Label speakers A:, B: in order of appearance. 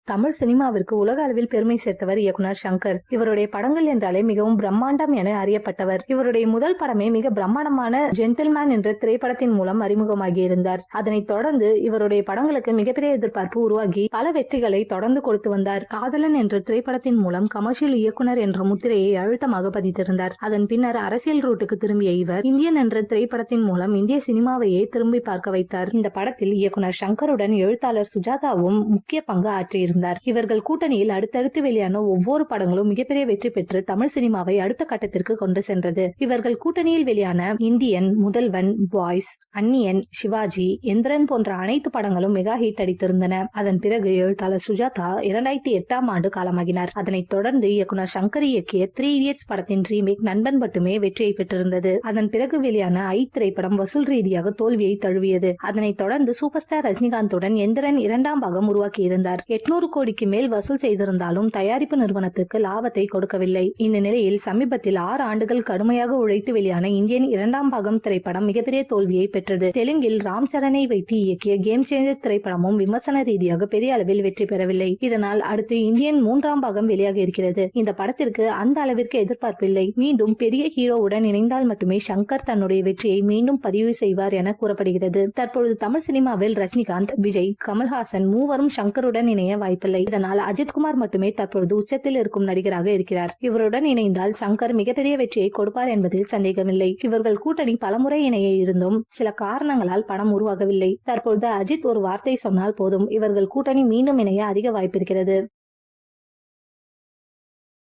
A: தமிழ் சினிமாவிற்கு உலக அளவில் பெருமை சேர்த்தவர் இயக்குனர் சங்கர். இவருடைய படங்கள் என்றாலே மிகவும் பிரம்மாண்டம் என அறியப்பட்டவர். இவருடைய முதல் படமே மிக பிரம்மாண்டமான ஜென்டில்மேன் என்ற திரைப்படத்தின் மூலம் அறிமுகமாகி இருந்தார். அதனைத் தொடர்ந்து இவருடைய படங்களுக்கு மிகப்பெரிய எதிர்பார்ப்பு உருவாகி பல வெற்றிகளை தொடர்ந்து கொடுத்து வந்தார். காதலன் என்ற திரைப்படத்தின் மூலம் கமர்ஷியல் இயக்குனர் என்ற முத்திரையை அழுத்தமாக பதித்திருந்தார். அதன் பின்னர் அரசியல் ரூட்டுக்கு திரும்பிய இவர் இந்தியன் என்ற திரைப்படத்தின் மூலம் இந்திய சினிமாவையே திரும்பி பார்க்க வைத்தார். இந்த படத்தில் இயக்குனர் சங்கருடன் எழுத்தாளர் சுஜாதாவும் முக்கிய பங்கு ஆற்றியிருந்தார். இவர்கள் கூட்டணியில் அடுத்தடுத்து வெளியான ஒவ்வொரு படங்களும் மிகப்பெரிய வெற்றி பெற்று தமிழ் சினிமாவை அடுத்த கட்டத்திற்கு கொண்டு சென்றது. இவர்கள் கூட்டணியில் வெளியான இந்தியன், முதல்வன், பாய்ஸ், அந்நியன், சிவாஜி, எந்திரன் போன்ற அனைத்து படங்களும் மெகா ஹிட் அடித்திருந்தன. அதன் பிறகு எழுத்தாளர் சுஜாதா 2008ஆம் ஆண்டு காலமாகினார். அதனைத் தொடர்ந்து இயக்குனர் சங்கர் இயக்கிய 3 Idiots படத்தின் ரீமேக் நண்பன் மட்டுமே வெற்றியை பெற்றிருந்தது. அதன் பிறகு வெளியான திரைப்படம் வசூல் ரீதியாக தோல்வியை தழுவியது. அதனைத் தொடர்ந்து சூப்பர் ஸ்டார் ரஜினிகாந்துடன் எந்திரன் 2ஆம் பாகம் உருவாக்கியிருந்தார். 800 கோடிக்கு மேல் வசூல் செய்திருந்தாலும் தயாரிப்பு நிறுவனத்துக்கு லாபத்தை கொடுக்கவில்லை. இந்த நிலையில் சமீபத்தில் 6 ஆண்டுகள் கடுமையாக உழைத்து வெளியான இந்தியன் 2ஆம் பாகம் திரைப்படம் மிகப்பெரிய தோல்வியை பெற்றது. தெலுங்கில் ராம் சரணை வைத்து இயக்கிய கேம் சேஞ்சர் திரைப்படமும் விமர்சன ரீதியாக பெரிய அளவில் வெற்றி பெறவில்லை. இதனால் அடுத்து இந்தியன் 3ஆம் பாகம் வெளியாக இருக்கிறது. இந்த படத்திற்கு அந்த அளவிற்கு எதிர்பார்ப்பில்லை. மீண்டும் பெரிய ஹீரோவுடன் இணைந்தால் மட்டுமே சங்கர் தன்னுடைய வெற்றியை மீண்டும் பதிவு செய்வார் என கூறப்படுகிறது. தற்பொழுது தமிழ் சினிமாவில் ரஜினிகாந்த், விஜய், கமல்ஹாசன் மூவரும் சங்கருடன் இணைய வாய்ப்பில்லை. இதனால் அஜித்குமார் மட்டுமே தற்பொழுது உச்சத்தில் இருக்கும் நடிகராக இருக்கிறார். இவருடன் இணைந்தால் சங்கர் மிகப்பெரிய வெற்றியை கொடுப்பார் என்பதில் சந்தேகமில்லை. இவர்கள் கூட்டணி பலமுறை இணைய இருந்தும் சில காரணங்களால் படம் உருவாகவில்லை. தற்பொழுது அஜித் ஒரு வார்த்தை சொன்னால் போதும், இவர்கள் கூட்டணி மீண்டும் இணைய அதிக வாய்ப்பிருக்கிறது.